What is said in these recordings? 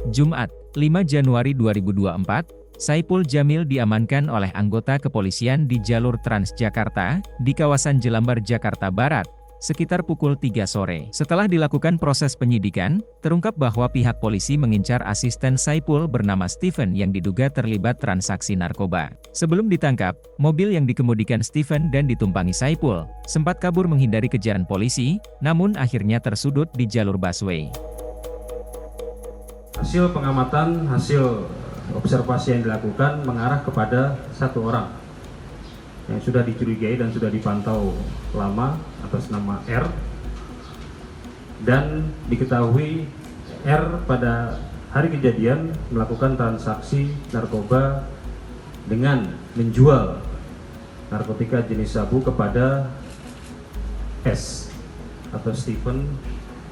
Jumat, 5 Januari 2024, Saipul Jamil diamankan oleh anggota kepolisian di jalur Transjakarta, di kawasan Jelambar, Jakarta Barat, sekitar pukul 3 sore. Setelah dilakukan proses penyidikan, terungkap bahwa pihak polisi mengincar asisten Saipul bernama Steven yang diduga terlibat transaksi narkoba. Sebelum ditangkap, mobil yang dikemudikan Steven dan ditumpangi Saipul, sempat kabur menghindari kejaran polisi, namun akhirnya tersudut di jalur busway. Hasil pengamatan, hasil observasi yang dilakukan mengarah kepada satu orang yang sudah dicurigai dan sudah dipantau lama atas nama R, dan diketahui R pada hari kejadian melakukan transaksi narkoba dengan menjual narkotika jenis sabu kepada S atau Steven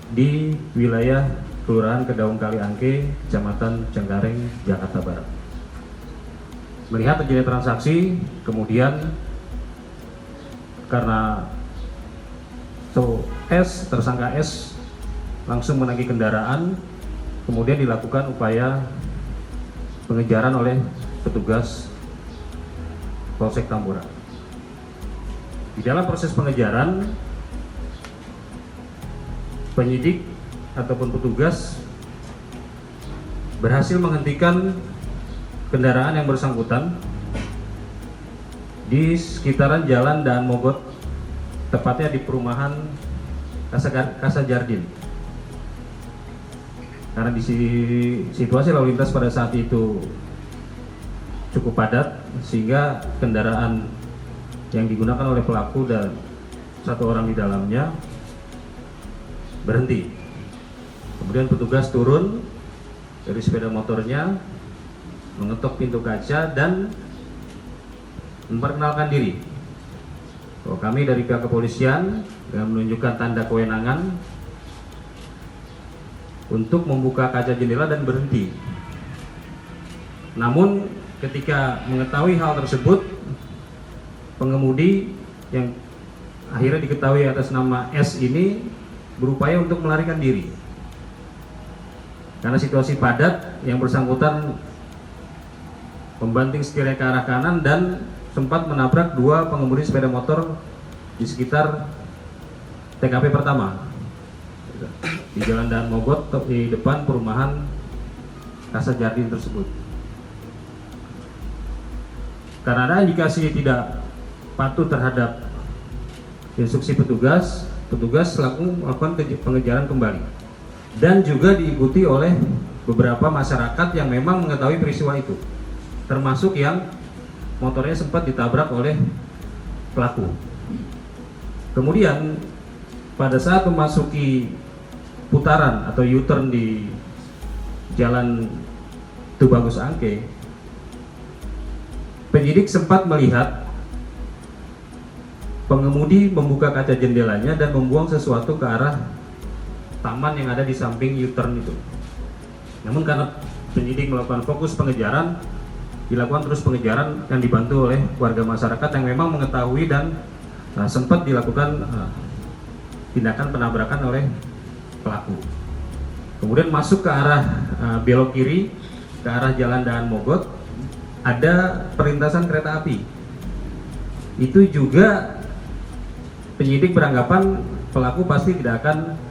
di wilayah Kelurahan Kedaung Kaliangke, Kecamatan Cengkareng, Jakarta Barat. Melihat terjadi transaksi, kemudian karena tersangka S langsung menagih kendaraan, kemudian dilakukan upaya pengejaran oleh petugas Polsek Tambora. Di dalam proses pengejaran, penyidik ataupun petugas berhasil menghentikan kendaraan yang bersangkutan di sekitaran Jalan Daan Mogot, tepatnya di perumahan Casa Jardin. Karena di situasi lalu lintas pada saat itu cukup padat, sehingga kendaraan yang digunakan oleh pelaku dan satu orang di dalamnya berhenti. Kemudian petugas turun dari sepeda motornya, mengetok pintu kaca dan memperkenalkan diri. Bahwa kami dari pihak kepolisian dengan menunjukkan tanda kewenangan untuk membuka kaca jendela dan berhenti. Namun ketika mengetahui hal tersebut, pengemudi yang akhirnya diketahui atas nama S ini berupaya untuk melarikan diri. Karena situasi padat, yang bersangkutan membanting setirnya ke arah kanan dan sempat menabrak dua pengemudi sepeda motor di sekitar TKP pertama di Jalan Daan Mogot di depan perumahan Casa Jardin tersebut. Karena ada indikasi tidak patuh terhadap instruksi petugas langsung melakukan pengejaran kembali. Dan juga diikuti oleh beberapa masyarakat yang memang mengetahui peristiwa itu, termasuk yang motornya sempat ditabrak oleh pelaku. Kemudian pada saat memasuki putaran atau U-turn di Jalan Tubagus Angke, penyidik sempat melihat pengemudi membuka kaca jendelanya dan membuang sesuatu ke arah taman yang ada di samping U-turn itu. Namun karena penyidik melakukan fokus pengejaran, dilakukan terus pengejaran yang dibantu oleh warga masyarakat yang memang mengetahui dan sempat dilakukan tindakan penabrakan oleh pelaku. Kemudian masuk ke arah belok kiri ke arah Jalan Daan Mogot, ada perlintasan kereta api. Itu juga penyidik beranggapan pelaku pasti tidak akan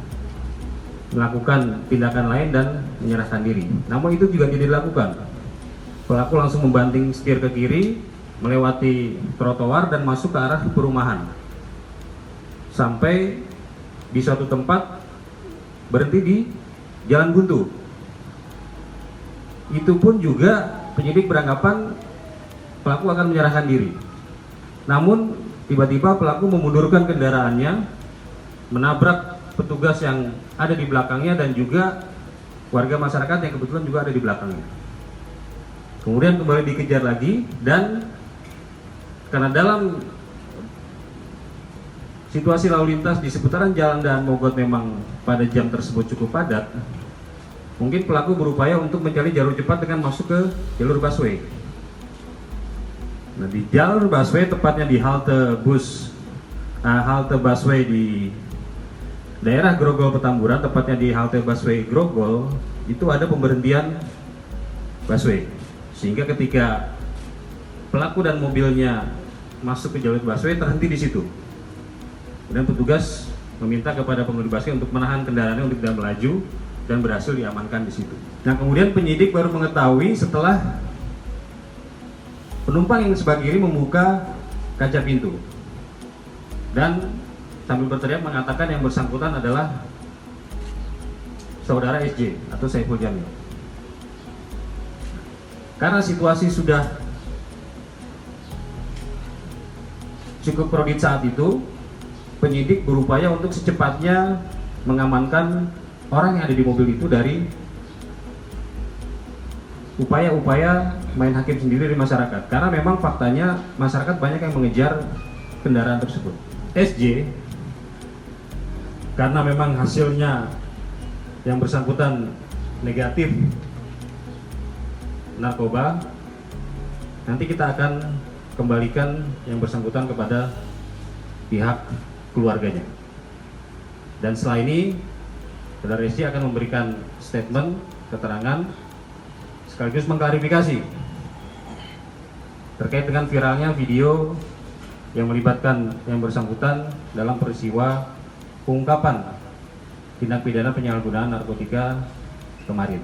melakukan tindakan lain dan menyerahkan diri. Namun itu juga tidak dilakukan. Pelaku langsung membanting setir ke kiri, melewati trotoar dan masuk ke arah perumahan. Sampai di suatu tempat berhenti di Jalan Buntu. Itu pun juga penyidik beranggapan pelaku akan menyerahkan diri. Namun tiba-tiba pelaku memundurkan kendaraannya, menabrak petugas yang ada di belakangnya dan juga warga masyarakat yang kebetulan juga ada di belakangnya. Kemudian kembali dikejar lagi, dan karena dalam situasi lalu lintas di seputaran Jalan Daan Mogot memang pada jam tersebut cukup padat, mungkin pelaku berupaya untuk mencari jalur cepat dengan masuk ke jalur busway. Nah, di jalur busway, tepatnya di halte busway di daerah Grogol Petamburan, tepatnya di halte busway Grogol, itu ada pemberhentian busway, sehingga ketika pelaku dan mobilnya masuk ke jalur busway terhenti di situ. Kemudian petugas meminta kepada pengemudi busway untuk menahan kendaraannya untuk tidak melaju dan berhasil diamankan di situ. Nah, kemudian penyidik baru mengetahui setelah penumpang yang sebelah kiri membuka kaca pintu dan sambil berteriak mengatakan yang bersangkutan adalah saudara SJ atau Saiful Jamil. Karena situasi sudah cukup krodit saat itu, penyidik berupaya untuk secepatnya mengamankan orang yang ada di mobil itu dari upaya-upaya main hakim sendiri dari masyarakat. Karena memang faktanya masyarakat banyak yang mengejar kendaraan tersebut. SJ, karena memang hasilnya yang bersangkutan negatif narkoba, nanti kita akan kembalikan yang bersangkutan kepada pihak keluarganya. Dan setelah ini, saudara SJ akan memberikan statement, keterangan, sekaligus mengklarifikasi terkait dengan viralnya video yang melibatkan yang bersangkutan dalam peristiwa pengungkapan tindak pidana penyalahgunaan narkotika kemarin.